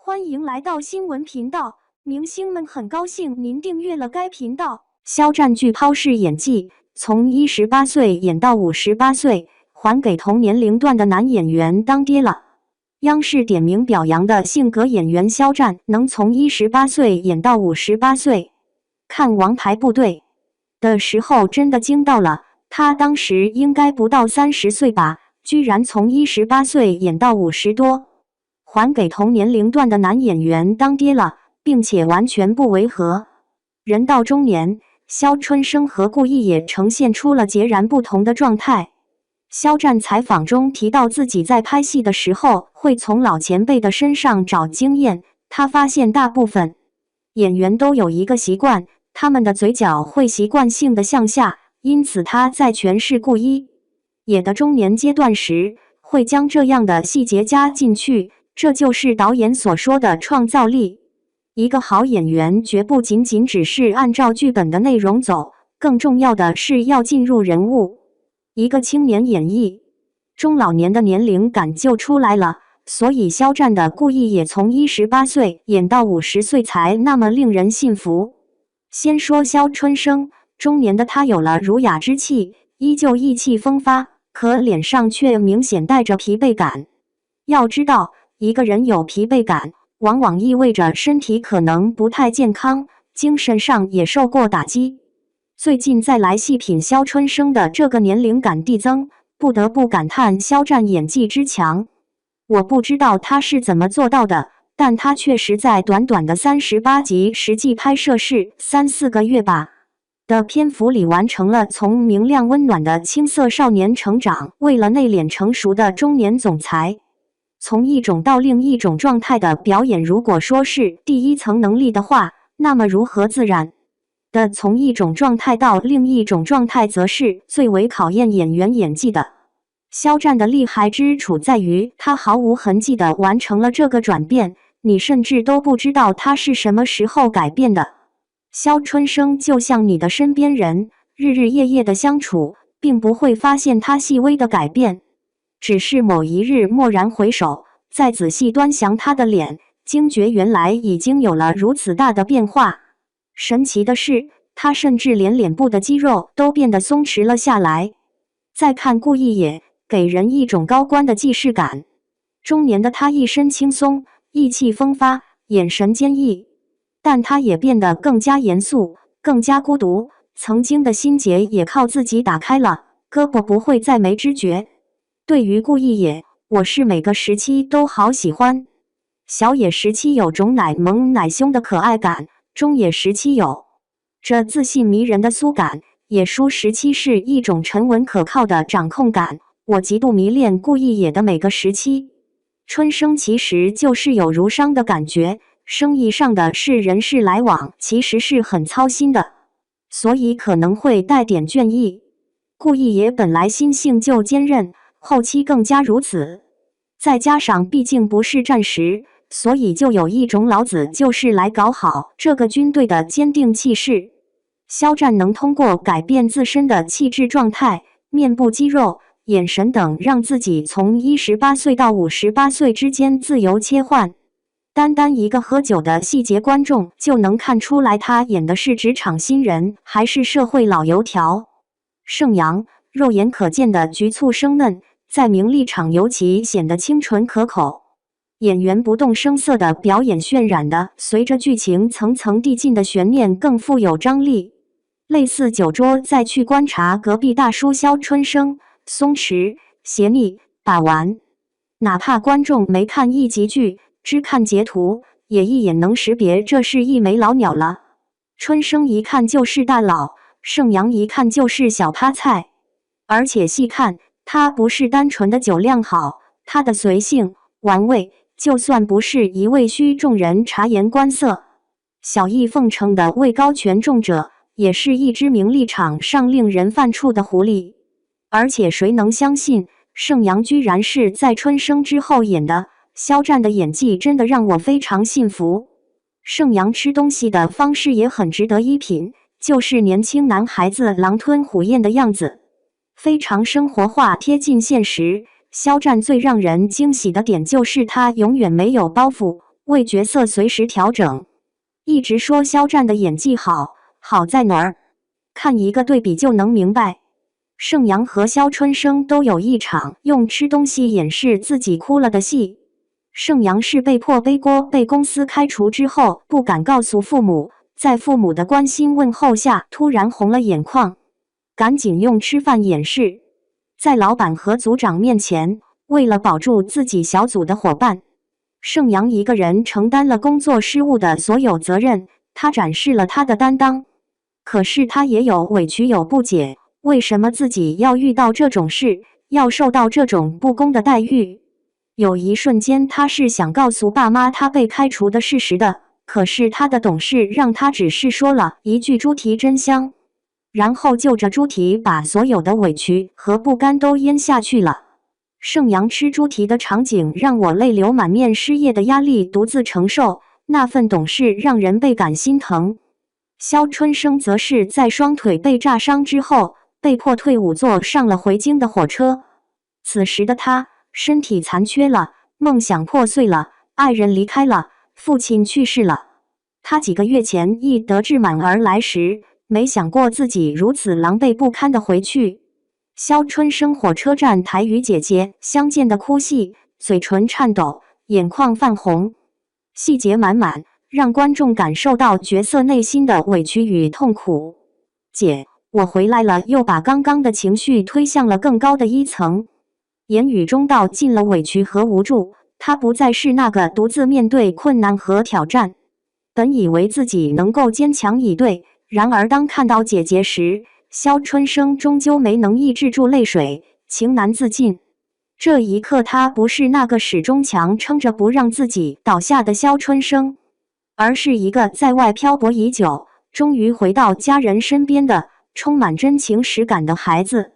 欢迎来到新闻频道，明星们很高兴您订阅了该频道。肖战巨抛式演技，从18岁演到58岁，还给同年龄段的男演员当爹了。央视点名表扬的性格演员肖战，能从18岁演到58岁。看《王牌部队》的时候真的惊到了，他当时应该不到30岁吧，居然从18岁演到50多。还给同年龄段的男演员当爹了，并且完全不违和。人到中年，肖春生和顾翊也呈现出了截然不同的状态。肖战采访中提到自己在拍戏的时候会从老前辈的身上找经验，他发现大部分演员都有一个习惯，他们的嘴角会习惯性的向下，因此他在诠释顾翊也的中年阶段时，会将这样的细节加进去。这就是导演所说的创造力。一个好演员绝不仅仅只是按照剧本的内容走，更重要的是要进入人物。一个青年演绎，中老年的年龄感就出来了，所以肖战的顾翊也从18岁演到50岁才那么令人信服。先说肖春生，中年的他有了儒雅之气，依旧意气风发，可脸上却明显带着疲惫感。要知道，一个人有疲惫感，往往意味着身体可能不太健康，精神上也受过打击。最近再来细品肖春生的这个年龄感递增，不得不感叹肖战演技之强。我不知道他是怎么做到的，但他确实在短短的38集，实际拍摄是3-4个月吧的篇幅里，完成了从明亮温暖的青涩少年成长，为了内敛成熟的中年总裁。从一种到另一种状态的表演，如果说是第一层能力的话，那么如何自然的从一种状态到另一种状态，则是最为考验演员演技的。肖战的厉害之处在于，他毫无痕迹地完成了这个转变，你甚至都不知道他是什么时候改变的。肖春生就像你的身边人，日日夜夜的相处，并不会发现他细微的改变。只是某一日蓦然回首，再仔细端详他的脸，惊觉原来已经有了如此大的变化。神奇的是，他甚至连脸部的肌肉都变得松弛了下来。再看顾翊也，给人一种高官的既视感。中年的他一身轻松，意气风发，眼神坚毅，但他也变得更加严肃，更加孤独。曾经的心结也靠自己打开了，胳膊不会再没知觉。对于顾翊也，我是每个时期都好喜欢。小野时期有种奶萌奶凶的可爱感，中野时期有着自信迷人的苏感，野叔时期是一种沉稳可靠的掌控感。我极度迷恋顾翊也的每个时期。春生其实就是有儒商的感觉，生意上的是人事来往，其实是很操心的，所以可能会带点倦意。顾翊也本来心性就坚韧，后期更加如此，再加上毕竟不是战时，所以就有一种老子就是来搞好这个军队的坚定气势。肖战能通过改变自身的气质状态、面部肌肉、眼神等，让自己从18岁到58岁之间自由切换。单单一个喝酒的细节，观众就能看出来他演的是职场新人还是社会老油条。盛阳肉眼可见的局促生嫩，在名利场尤其显得清纯可口。演员不动声色的表演渲染的随着剧情层层递进的悬念更富有张力。类似酒桌再去观察隔壁大叔肖春生，松弛、斜腻、把玩。哪怕观众没看一集剧，只看截图，也一眼能识别这是一枚老鸟了。春生一看就是大佬，盛阳一看就是小趴菜。而且细看，他不是单纯的酒量好，他的随性、玩味，就算不是一味虚众人察言观色、小义奉承的位高权重者，也是一只名利场上令人犯怵的狐狸。而且谁能相信，盛阳居然是在春生之后演的？肖战的演技真的让我非常信服。盛阳吃东西的方式也很值得一品，就是年轻男孩子狼吞虎咽的样子。非常生活化，贴近现实。肖战最让人惊喜的点就是他永远没有包袱，为角色随时调整。一直说肖战的演技好，好在哪儿？看一个对比就能明白。盛阳和肖春生都有一场用吃东西掩饰自己哭了的戏。盛阳是被迫背锅，被公司开除之后不敢告诉父母，在父母的关心问候下突然红了眼眶，赶紧用吃饭掩饰。在老板和组长面前，为了保住自己小组的伙伴，盛阳一个人承担了工作失误的所有责任，他展示了他的担当。可是他也有委屈，有不解，为什么自己要遇到这种事，要受到这种不公的待遇？有一瞬间，他是想告诉爸妈他被开除的事实的，可是他的懂事让他只是说了一句猪蹄真香，然后就着猪蹄把所有的委屈和不甘都咽下去了。盛阳吃猪蹄的场景让我泪流满面，失业的压力独自承受，那份懂事让人倍感心疼。肖春生则是在双腿被炸伤之后，被迫退伍，坐上了回京的火车。此时的他身体残缺了，梦想破碎了，爱人离开了，父亲去世了。他几个月前一得志满而来时，没想过自己如此狼狈不堪地回去。肖春生火车站台与姐姐相见的哭戏，嘴唇颤抖，眼眶泛红，细节满满，让观众感受到角色内心的委屈与痛苦。姐，我回来了，又把刚刚的情绪推向了更高的一层，言语中道尽了委屈和无助。他不再是那个独自面对困难和挑战，本以为自己能够坚强以对，然而当看到姐姐时，肖春生终究没能抑制住泪水，情难自禁。这一刻，他不是那个始终强撑着不让自己倒下的肖春生，而是一个在外漂泊已久，终于回到家人身边的充满真情实感的孩子。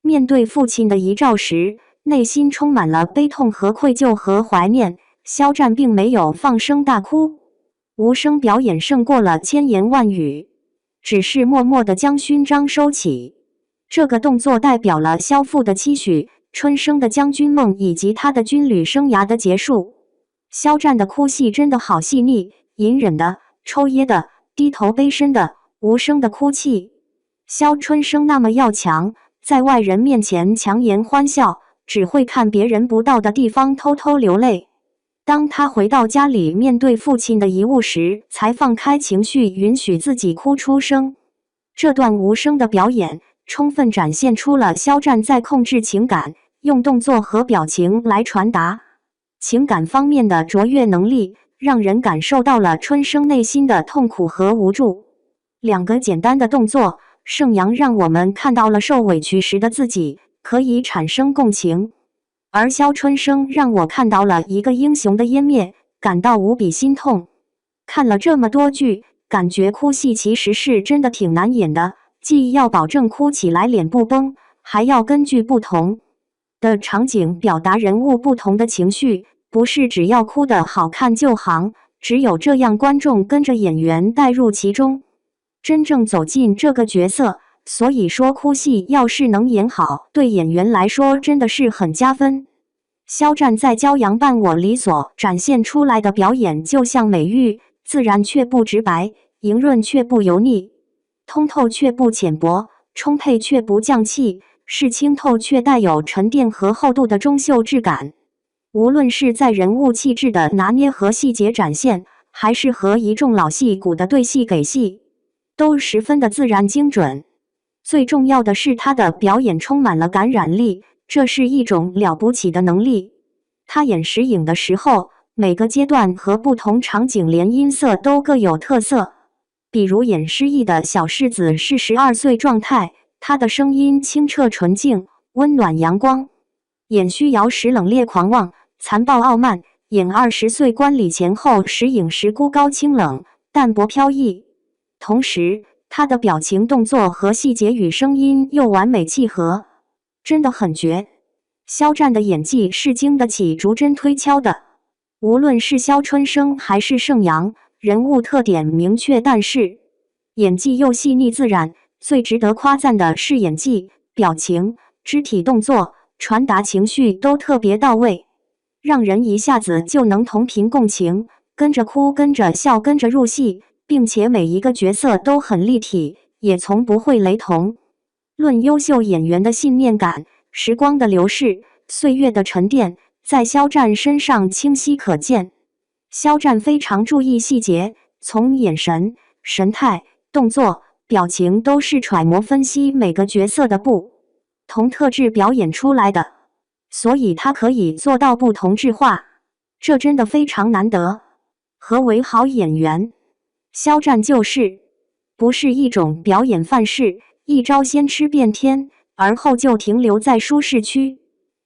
面对父亲的遗照时，内心充满了悲痛和愧疚和怀念。肖战并没有放声大哭，无声表演胜过了千言万语，只是默默地将勋章收起。这个动作代表了肖父的期许，春生的将军梦以及他的军旅生涯的结束。肖战的哭戏真的好细腻，隐忍的、抽噎的、低头卑身的、无声的哭泣。肖春生那么要强，在外人面前强颜欢笑，只会看别人不到的地方偷偷流泪。当他回到家里面对父亲的遗物时，才放开情绪，允许自己哭出声。这段无声的表演充分展现出了肖战在控制情感，用动作和表情来传达情感方面的卓越能力，让人感受到了春生内心的痛苦和无助。两个简单的动作，盛阳让我们看到了受委屈时的自己，可以产生共情。而肖春生让我看到了一个英雄的湮灭，感到无比心痛。看了这么多剧，感觉哭戏其实是真的挺难演的，既要保证哭起来脸不崩，还要根据不同的场景表达人物不同的情绪，不是只要哭得好看就行，只有这样观众跟着演员带入其中，真正走进这个角色。所以说哭戏要是能演好，对演员来说真的是很加分。肖战在《骄阳伴我》里所展现出来的表演就像美玉，自然却不直白，莹润却不油腻，通透却不浅薄，充沛却不降气，是清透却带有沉淀和厚度的中秀质感。无论是在人物气质的拿捏和细节展现，还是和一众老戏骨的对戏给戏，都十分的自然精准。最重要的是他的表演充满了感染力，这是一种了不起的能力。他演石影的时候，每个阶段和不同场景连音色都各有特色。比如演失忆的小世子是12岁状态，他的声音清澈纯净，温暖阳光；演虚瑶时冷冽狂妄，残暴傲慢；演20岁观礼前后石影时孤高清冷，淡泊飘逸。同时他的表情动作和细节与声音又完美契合，真的很绝。肖战的演技是经得起逐帧推敲的，无论是肖春生还是盛阳，人物特点明确，但是演技又细腻自然。最值得夸赞的是演技、表情、肢体动作、传达情绪都特别到位，让人一下子就能同频共情，跟着哭，跟着笑，跟着入戏，并且每一个角色都很立体，也从不会雷同。论优秀演员的信念感，时光的流逝，岁月的沉淀，在肖战身上清晰可见。肖战非常注意细节，从眼神、神态、动作、表情都是揣摩分析每个角色的不同特质表演出来的，所以他可以做到不同质化，这真的非常难得。何为好演员？肖战就是不是一种表演范式，一招先吃遍天，而后就停留在舒适区，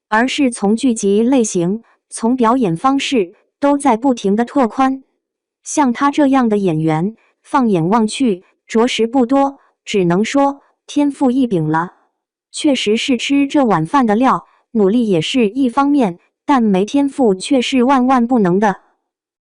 而是从剧集类型，从表演方式都在不停地拓宽。像他这样的演员，放眼望去，着实不多，只能说天赋异禀了。确实是吃这碗饭的料，努力也是一方面，但没天赋却是万万不能的。